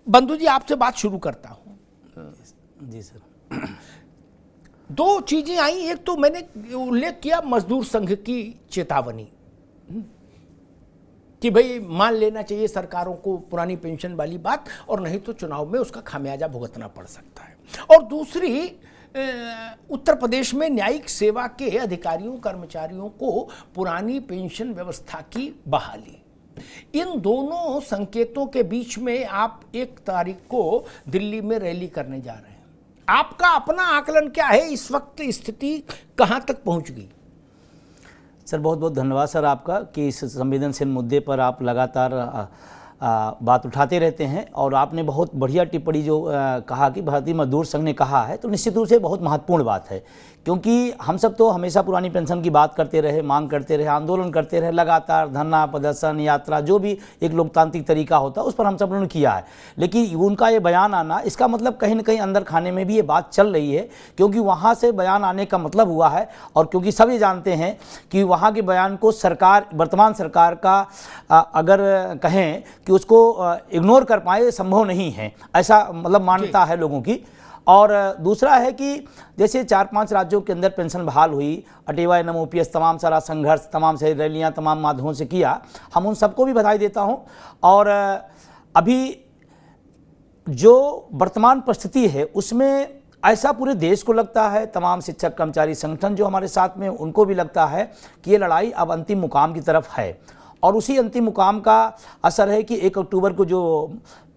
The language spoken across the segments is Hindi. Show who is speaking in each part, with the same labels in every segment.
Speaker 1: बंधु जी आपसे बात शुरू करता हूं।
Speaker 2: जी सर।
Speaker 1: दो चीजें आई, एक तो मैंने उल्लेख किया मजदूर संघ की चेतावनी कि भाई मान लेना चाहिए सरकारों को पुरानी पेंशन वाली बात, और नहीं तो चुनाव में उसका खामियाजा भुगतना पड़ सकता है। और दूसरी, उत्तर प्रदेश में न्यायिक सेवा के अधिकारियों कर्मचारियों को पुरानी पेंशन व्यवस्था की बहाली। इन दोनों संकेतों के बीच में आप 1 तारीख को दिल्ली में रैली करने जा रहे हैं। आपका अपना आकलन क्या है, इस वक्त स्थिति कहां तक पहुंच गई?
Speaker 2: सर बहुत बहुत धन्यवाद सर आपका कि इस संवेदनशील मुद्दे पर आप लगातार बात उठाते रहते हैं। और आपने बहुत बढ़िया टिप्पणी जो कहा कि भारतीय मजदूर संघ ने कहा है, तो निश्चित रूप से बहुत महत्वपूर्ण बात है, क्योंकि हम सब तो हमेशा पुरानी पेंशन की बात करते रहे, मांग करते रहे, आंदोलन करते रहे, लगातार धरना प्रदर्शन यात्रा जो भी एक लोकतांत्रिक तरीका होता है उस पर हम सब लोगों ने किया है। लेकिन उनका ये बयान आना, इसका मतलब कहीं ना कहीं अंदर खाने में भी ये बात चल रही है, क्योंकि वहाँ से बयान आने का मतलब हुआ है, और क्योंकि सब ये जानते हैं कि वहाँ के बयान को सरकार, वर्तमान सरकार का अगर कहें कि उसको इग्नोर कर पाए संभव नहीं है, ऐसा मतलब मान्यता है लोगों की। और दूसरा है कि जैसे 4-5 राज्यों के अंदर पेंशन बहाल हुई, अटेवा NMOPS तमाम सारा संघर्ष, तमाम से रैलियाँ तमाम माध्यमों से किया, हम उन सबको भी बधाई देता हूँ। और अभी जो वर्तमान परिस्थिति है उसमें ऐसा पूरे देश को लगता है, तमाम शिक्षक कर्मचारी संगठन जो हमारे साथ में उनको भी लगता है कि ये लड़ाई अब अंतिम मुकाम की तरफ है। और उसी अंतिम मुकाम का असर है कि 1 अक्टूबर को जो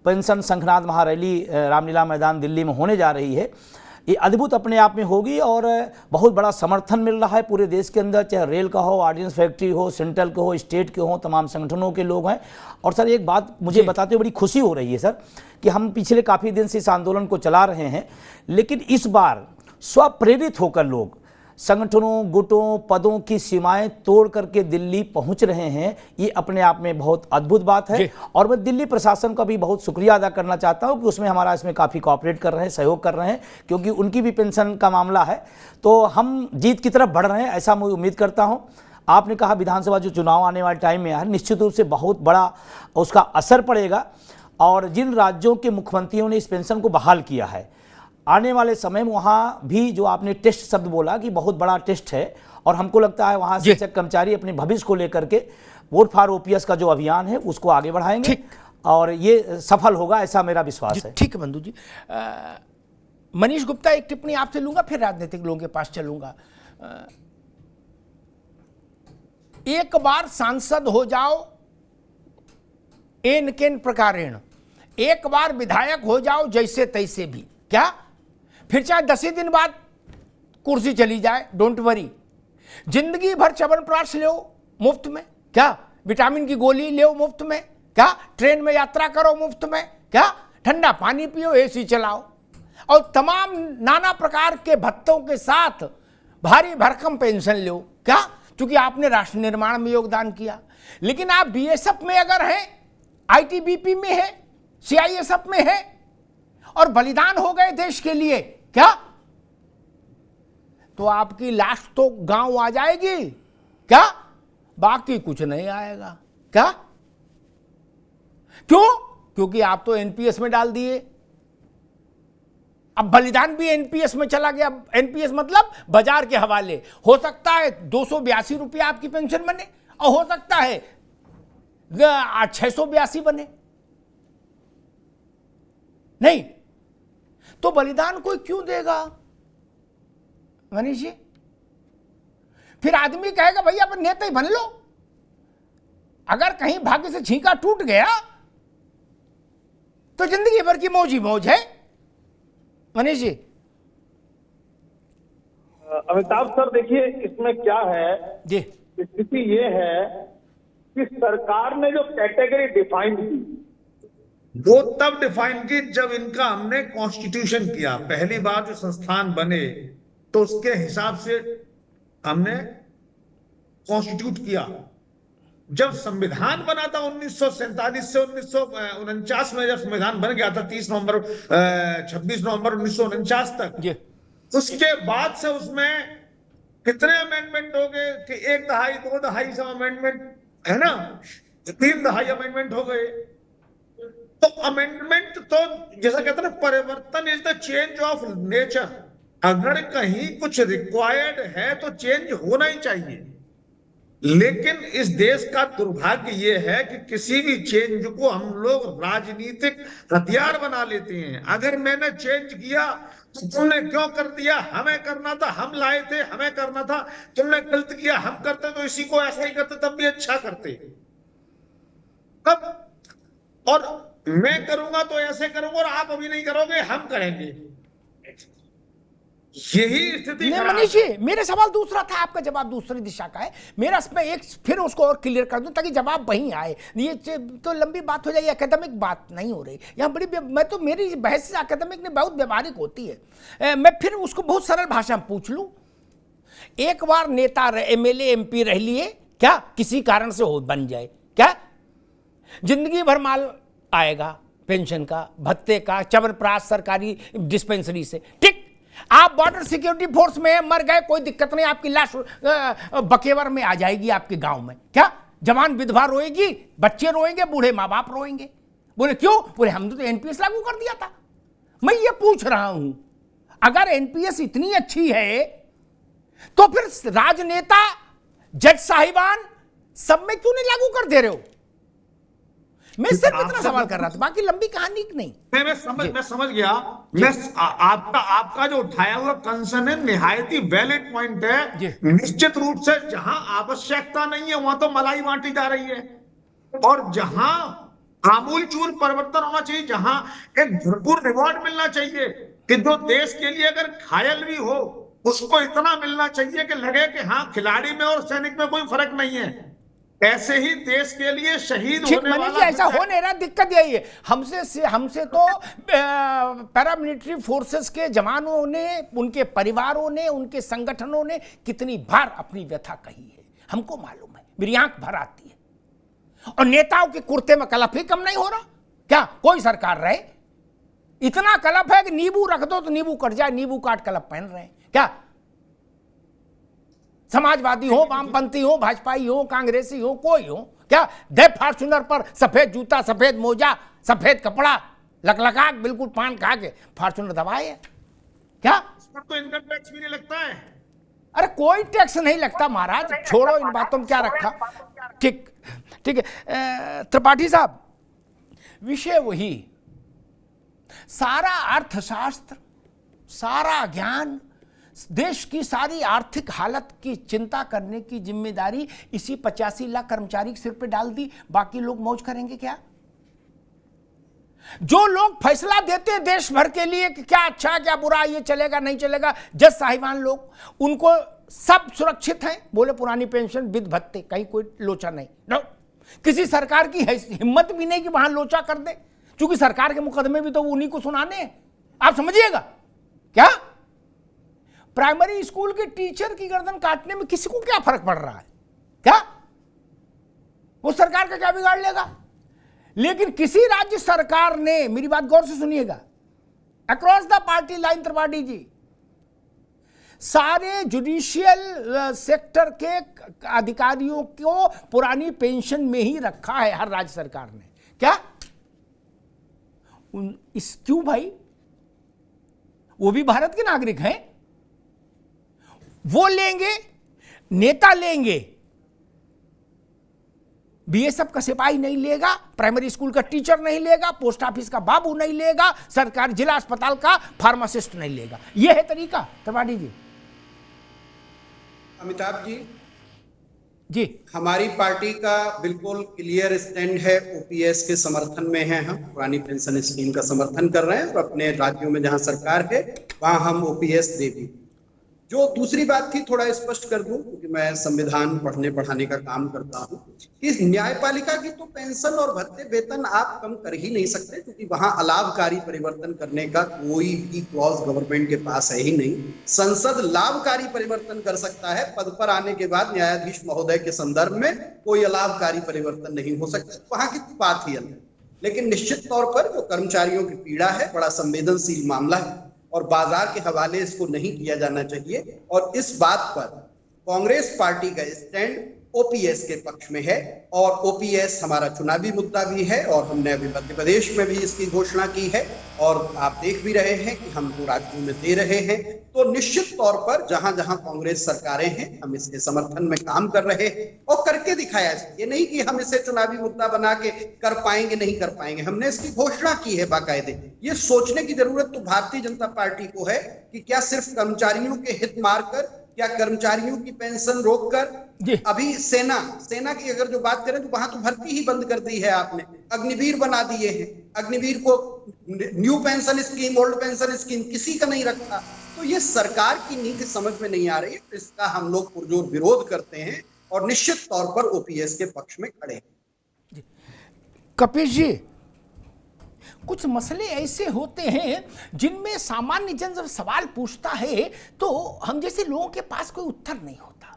Speaker 2: पेंशन संघनाद महारैली रामलीला मैदान दिल्ली में होने जा रही है, ये अद्भुत अपने आप में होगी। और बहुत बड़ा समर्थन मिल रहा है पूरे देश के अंदर, चाहे रेल का हो, ऑर्डिनेंस फैक्ट्री हो, सेंट्रल के हो, स्टेट के हो, तमाम संगठनों के लोग हैं। और सर एक बात मुझे बताते हुए बड़ी खुशी हो रही है सर, कि हम पिछले काफ़ी दिन से इस आंदोलन को चला रहे हैं, लेकिन इस बार स्वप्रेरित होकर लोग संगठनों, गुटों, पदों की सीमाएं तोड़ करके दिल्ली पहुंच रहे हैं। ये अपने आप में बहुत अद्भुत बात है। और मैं दिल्ली प्रशासन का भी बहुत शुक्रिया अदा करना चाहता हूं कि उसमें हमारा इसमें काफ़ी कोऑपरेट कर रहे हैं, सहयोग कर रहे हैं, क्योंकि उनकी भी पेंशन का मामला है। तो हम जीत की तरफ बढ़ रहे हैं, ऐसा मैं उम्मीद करता हूँ। आपने कहा विधानसभा जो चुनाव आने वाले टाइम में है, निश्चित रूप से बहुत बड़ा उसका असर पड़ेगा। और जिन राज्यों के मुख्यमंत्रियों ने इस पेंशन को बहाल किया है, आने वाले समय में वहाँ भी जो आपने टेस्ट शब्द बोला कि बहुत बड़ा टेस्ट है, और हमको लगता है वहाँ शिक्षक कर्मचारी अपने भविष्य को लेकर के वोट फॉर OPS का जो अभियान है उसको आगे बढ़ाएंगे, और ये सफल होगा, ऐसा मेरा विश्वास है।
Speaker 1: ठीक है बंधु जी। मनीष गुप्ता, एक टिप्पणी आपसे लूंगा, फिर राजनीतिक लोगों के पास चलूंगा। एक बार सांसद हो जाओ एन केन प्रकारेण, एक बार विधायक हो जाओ जैसे तैसे भी, क्या फिर चाहे 10 ही दिन बाद कुर्सी चली जाए, डोंट वरी। जिंदगी भर च्यवनप्राश लो मुफ्त में, क्या विटामिन की गोली लो मुफ्त में, क्या ट्रेन में यात्रा करो मुफ्त में, क्या ठंडा पानी पियो, AC चलाओ, और तमाम नाना प्रकार के भत्तों के साथ भारी भरकम पेंशन लो, क्या, क्योंकि आपने राष्ट्र निर्माण में योगदान किया। लेकिन आप BSF में अगर हैं, ITBP में है, CISF में है, और बलिदान हो गए देश के लिए, क्या, तो आपकी लाश तो गांव आ जाएगी, क्या, बाकी कुछ नहीं आएगा, क्या, क्यों? क्योंकि आप तो NPS में डाल दिए। अब बलिदान भी NPS में चला गया। NPS मतलब बाजार के हवाले। हो सकता है 282 रुपया आपकी पेंशन बने, और हो सकता है 682 बने, नहीं तो बलिदान कोई क्यों देगा मनीष जी? फिर आदमी कहेगा भैया अपन नेता ही बन लो, अगर कहीं भाग्य से छींका टूट गया तो जिंदगी भर की मौज ही मौज है। मनीष जी।
Speaker 3: अमिताभ सर, देखिए इसमें क्या है
Speaker 1: जी,
Speaker 3: स्थिति ये है कि सरकार ने जो कैटेगरी डिफाइन की
Speaker 4: वो तब डिफाइन की जब इनका हमने कॉन्स्टिट्यूशन किया, पहली बार जो संस्थान बने तो उसके हिसाब से हमने कॉन्स्टिट्यूट किया। जब संविधान बना था 1947 से 1949 में, जब संविधान बन गया था 26 नवंबर 1949 तक, उसके बाद से उसमें कितने अमेंडमेंट हो गए कि 1 दहाई 2 दहाई सब अमेंडमेंट है ना, 3 दहाई अमेंडमेंट हो गए। तो अमेंडमेंट तो जैसा कहते हैं ना, परिवर्तन is the change of nature. अगर कहीं कुछ रिक्वायर्ड है तो चेंज होना ही चाहिए। लेकिन इस देश का दुर्भाग्य ये है कि किसी भी चेंज को हम लोग राजनीतिक हथियार बना लेते हैं। अगर मैंने चेंज किया तो तुमने क्यों कर दिया, हमें करना था, हम लाए थे, हमें करना था, तुमने गलत किया, हम करते तो इसी को ऐसा ही करते, तब भी अच्छा करते। तब और मैं करूंगा तो ऐसे करूंगा और आप अभी नहीं करोगे, हम करेंगे। यही स्थिति
Speaker 1: नहीं मनीष जी, मेरे सवाल दूसरा था, आपका जवाब दूसरी दिशा का है। मेरा इसमें एक फिर उसको और क्लियर कर दूं ताकि जवाब वहीं आए। ये तो लंबी बात हो जाएगी, एकेडमिक बात नहीं हो रही यहाँ बड़ी। मैं तो मेरी बहस एकेडमिक ने बहुत व्यवहारिक होती है। मैं फिर उसको बहुत सरल भाषा में पूछ लूं। एक बार नेता एमएलए एमपी रह लिए, क्या किसी कारण से हो बन जाए, क्या जिंदगी भर माल आएगा, पेंशन का, भत्ते का, च्यवनप्राश सरकारी डिस्पेंसरी से, ठीक। आप बॉर्डर सिक्योरिटी फोर्स में मर गए, कोई दिक्कत नहीं, आपकी लाश बकेवर में आ जाएगी आपके गांव में, क्या जवान विधवा रोएगी, बच्चे रोएंगे, बूढ़े माँ बाप रोएंगे। बोले क्यों? बोले हमने तो एनपीएस लागू कर दिया था। मैं ये पूछ रहा हूं, अगर एनपीएस इतनी अच्छी है तो फिर राजनेता, जज साहिबान सब में क्यों नहीं लागू कर दे रहे हो? मैं सिर्फ इतना सवाल कर रहा था, बाकी लंबी कहानी नहीं।
Speaker 4: मैं समझ गया। आपका जो उठाया हुआ कंसर्न है निहायत ही वैलिड पॉइंट है। निश्चित रूप से जहां आवश्यकता नहीं है वहां तो मलाई बांटी जा रही है, और जहां आमूलचूल परिवर्तन होना चाहिए, जहां एक भरपूर रिवॉर्ड मिलना चाहिए कि जो देश के लिए अगर घायल भी हो उसको इतना मिलना चाहिए कि लगे कि हाँ, खिलाड़ी में और सैनिक में कोई फर्क नहीं है। ऐसे ही देश के लिए शहीद होने वाला,
Speaker 1: ऐसा हो नहीं रहा। दिक्कत यही है, हमसे तो पैरामिलिट्री फोर्सेस के जवानों ने, उनके परिवारों ने, उनके संगठनों ने कितनी बार अपनी व्यथा कही है, हमको मालूम है, मेरी आंख भर आती है। और नेताओं के कुर्ते में कलफ ही कम नहीं हो रहा क्या? कोई सरकार रहे, इतना कलफ है कि नींबू रख दो तो नींबू कट जाए, नींबू काट कलफ पहन रहे हैं क्या? समाजवादी हो, वामपंथी हो, भाजपाई हो, कांग्रेसी हो, कोई हो, क्या दे फॉर्च्यूनर पर सफेद जूता, सफेद मोजा, सफेद कपड़ा, लकलका बिल्कुल पान खा के फॉर्च्यूनर दबाए है क्या?
Speaker 4: उस पर तो इनकम टैक्स भी नहीं लगता है।
Speaker 1: अरे कोई टैक्स नहीं लगता महाराज, छोड़ो इन बातों में क्या रखा। ठीक ठीक है त्रिपाठी साहब, विषय वही, सारा अर्थशास्त्र, सारा ज्ञान, देश की सारी आर्थिक हालत की चिंता करने की जिम्मेदारी इसी 85 लाख कर्मचारी के सिर पे डाल दी। बाकी लोग मौज करेंगे क्या? जो लोग फैसला देते हैं देश भर के लिए कि क्या अच्छा क्या बुरा, ये चलेगा नहीं चलेगा, जज साहिबान लोग, उनको सब सुरक्षित हैं। बोले पुरानी पेंशन, विध भत्ते, कहीं कोई लोचा नहीं। नो, किसी सरकार की हिम्मत भी नहीं कि वहां लोचा कर दे, क्योंकि सरकार के मुकदमे भी तो उन्हीं को सुनाने हैं। आप समझिएगा क्या? प्राइमरी स्कूल के टीचर की गर्दन काटने में किसी को क्या फर्क पड़ रहा है? क्या वो सरकार का क्या बिगाड़ लेगा? लेकिन किसी राज्य सरकार ने, मेरी बात गौर से सुनिएगा, across the party line, Tripathi ji, सारे जुडिशियल सेक्टर के अधिकारियों को पुरानी पेंशन में ही रखा है हर राज्य सरकार ने। क्या क्यों भाई? वो भी भारत के नागरिक हैं, वो लेंगे, नेता लेंगे, बीएसएफ का सिपाही नहीं लेगा, प्राइमरी स्कूल का टीचर नहीं लेगा, पोस्ट ऑफिस का बाबू नहीं लेगा, सरकारी जिला अस्पताल का फार्मासिस्ट नहीं लेगा। यह है तरीका त्रिपाठी जी।
Speaker 5: अमिताभ
Speaker 1: जी,
Speaker 5: हमारी पार्टी का बिल्कुल क्लियर स्टैंड है, ओपीएस के समर्थन में है। हम पुरानी पेंशन स्कीम का समर्थन कर रहे हैं और अपने राज्यों में जहां सरकार है वहां हम ओपीएस देंगे। जो दूसरी बात थी, थोड़ा स्पष्ट कर दूं, क्योंकि मैं संविधान पढ़ने पढ़ाने का काम करता हूं। इस न्यायपालिका की तो पेंशन और भत्ते वेतन आप कम कर ही नहीं सकते, क्योंकि वहां अलाभकारी परिवर्तन करने का कोई भी क्लॉज गवर्नमेंट के पास है ही नहीं। संसद लाभकारी परिवर्तन कर सकता है, पद पर आने के बाद न्यायाधीश महोदय के संदर्भ में कोई अलाभकारी परिवर्तन नहीं हो सकता, वहां की बात ही अलग। लेकिन निश्चित तौर पर जो कर्मचारियों की पीड़ा है, बड़ा संवेदनशील मामला है और बाजार के हवाले इसको नहीं किया जाना चाहिए। और इस बात पर कांग्रेस पार्टी का स्टैंड ओपीएस के पक्ष में है और ओपीएस हमारा चुनावी मुद्दा भी है और हमने अभी मध्य प्रदेश में भी इसकी घोषणा की है और आप देख भी रहे हैं कि हम 2 राज्यों में दे रहे हैं। तो निश्चित तौर पर जहां जहां कांग्रेस सरकारें हैं हम इसके समर्थन में काम कर रहे हैं और करके दिखाया जाए। ये नहीं कि हम इसे चुनावी मुद्दा बना के कर पाएंगे नहीं कर पाएंगे, हमने इसकी घोषणा की है बाकायदे। ये सोचने की जरूरत तो भारतीय जनता पार्टी को है कि क्या सिर्फ कर्मचारियों के हित मारकर, क्या कर्मचारियों की पेंशन रोककर, अभी सेना की अगर जो बात करें तो वहां तो भर्ती ही बंद कर दी है आपने, अग्निवीर बना दिए हैं, अग्निवीर को new pension scheme, old pension scheme किसी का नहीं रखा। तो ये सरकार की नीति समझ में नहीं आ रही है, इसका हम लोग पुरजोर विरोध करते हैं और निश्चित तौर पर ओपीएस के पक्ष में खड़े हैं।
Speaker 1: कपिश जी, कुछ मसले ऐसे होते हैं जिनमें सामान्य जन जब सवाल पूछता है तो हम जैसे लोगों के पास कोई उत्तर नहीं होता।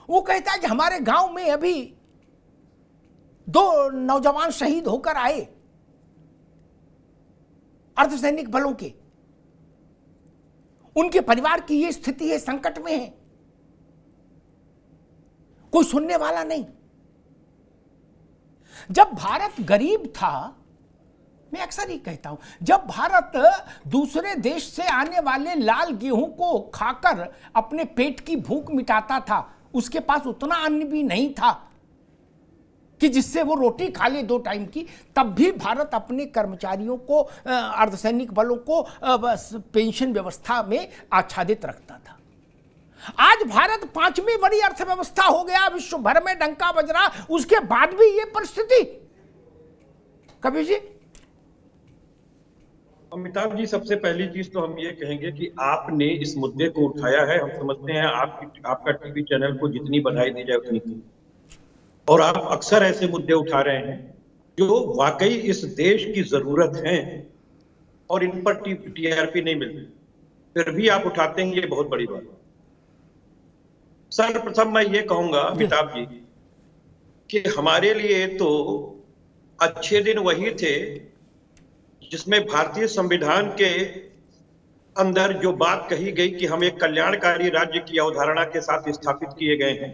Speaker 1: वो कहता है कि हमारे गांव में अभी 2 नौजवान शहीद होकर आए अर्धसैनिक बलों के, उनके परिवार की ये स्थिति है, संकट में है, कोई सुनने वाला नहीं। जब भारत गरीब था, मैं अक्सर ही कहता हूं, जब भारत दूसरे देश से आने वाले लाल गेहूं को खाकर अपने पेट की भूख मिटाता था, उसके पास उतना अन्न भी नहीं था कि जिससे वो रोटी खा ले 2 टाइम की, तब भी भारत अपने कर्मचारियों को, अर्धसैनिक बलों को पेंशन व्यवस्था में आच्छादित रखता था। आज भारत 5वीं बड़ी अर्थव्यवस्था हो गया, विश्व भर में डंका बज रहा, उसके बाद भी ये परिस्थिति। कबीर जी,
Speaker 6: अमिताभ जी, सबसे पहली चीज तो हम ये कहेंगे कि आपने इस मुद्दे को उठाया है। हम समझते हैं आपका टीवी चैनल को जितनी बधाई दी जाए उतनी की, और आप अक्सर ऐसे मुद्दे उठा रहे हैं जो वाकई इस देश की जरूरत है और इन पर टीआरपी नहीं मिलती, फिर भी आप उठाते हैं, ये बहुत बड़ी बात है। सर्वप्रथम मैं ये कहूंगा अमिताभ जी कि हमारे लिए तो अच्छे दिन वही थे जिसमें भारतीय संविधान के अंदर जो बात कही गई कि हम एक कल्याणकारी राज्य की अवधारणा के साथ स्थापित किए गए हैं।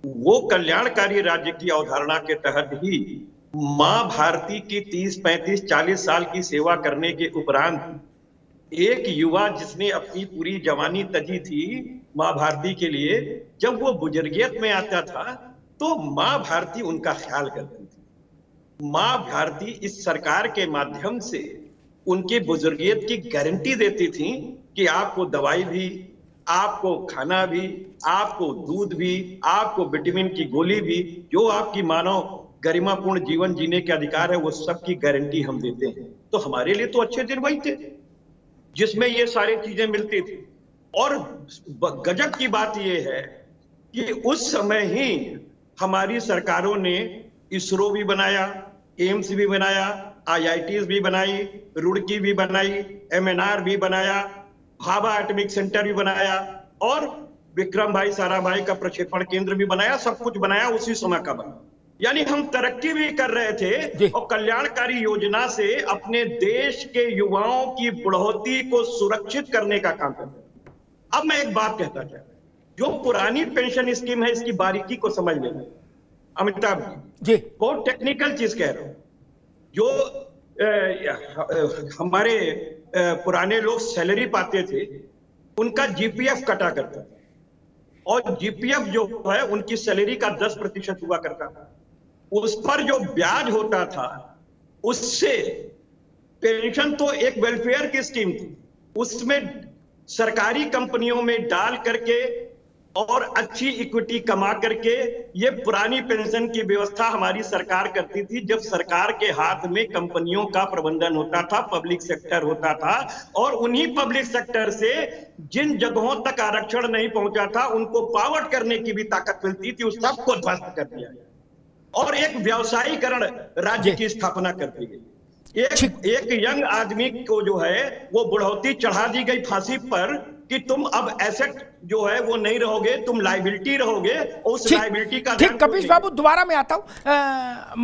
Speaker 6: वो कल्याणकारी राज्य की अवधारणा के तहत ही मां भारती की 30, 35, 40 साल की सेवा करने के उपरांत एक युवा जिसने अपनी पूरी जवानी तजी थी मां भारती के लिए, जब वो बुजुर्गियत में आता था तो मां भारती उनका ख्याल करती थी। मां भारती इस सरकार के माध्यम से उनकी बुजुर्गियत की गारंटी देती थी कि आपको दवाई भी, आपको खाना भी, आपको दूध भी, आपको विटामिन की गोली भी, जो आपकी मानव गरिमापूर्ण जीवन जीने के अधिकार है, वो सब की गारंटी हम देते हैं। तो हमारे लिए तो अच्छे दिन वही थे जिसमें ये सारी चीजें मिलती थी। और गजब की बात यह है कि उस समय ही हमारी सरकारों ने इसरो भी बनाया, एम्स भी बनाया, IITs भी बनाई, रुड़की भी बनाई, MNR भी बनाया, भाभा एटॉमिक सेंटर भी बनाया और विक्रम भाई साराभाई का प्रक्षेपण केंद्र भी बनाया। सब कुछ बनाया उसी समय का बना। यानी हम तरक्की भी कर रहे थे और कल्याणकारी योजना से अपने देश के युवाओं की बढ़ोतरी को सुरक्षित करने का काम कर रहे थे। अब मैं एक बात कहता था, जो पुरानी पेंशन स्कीम है इसकी बारीकी को समझ लेना अमिताभ जी, बहुत टेक्निकल चीज कह रहा हूं। जो हमारे पुराने लोग सैलरी पाते थे उनका जीपीएफ कटा करता था, और जीपीएफ जो है उनकी सैलरी का 10% हुआ करता था। उस पर जो ब्याज होता था उससे पेंशन तो एक वेलफेयर की स्कीम थी, उसमें सरकारी कंपनियों में डाल करके और अच्छी इक्विटी कमा करके ये पुरानी पेंशन की व्यवस्था हमारी सरकार करती थी। जब सरकार के हाथ में कंपनियों का प्रबंधन होता था, पब्लिक सेक्टर होता था, और उन्हीं पब्लिक सेक्टर से जिन जगहों तक आरक्षण नहीं पहुंचा था उनको पावर करने की भी ताकत मिलती थी, उस सबको ध्वस्त कर दिया और एक व्यवसायीकरण राज्य की स्थापना कर दी गई। एक यंग आदमी को जो है वो बुढ़ौती चढ़ा दी गई फांसी पर कि तुम अब एसेट जो है वो नहीं रहोगे, तुम लायबिलिटी रहोगे। उस लायबिलिटी का
Speaker 1: ठीक, कपिश बाबू दोबारा मैं आता हूं।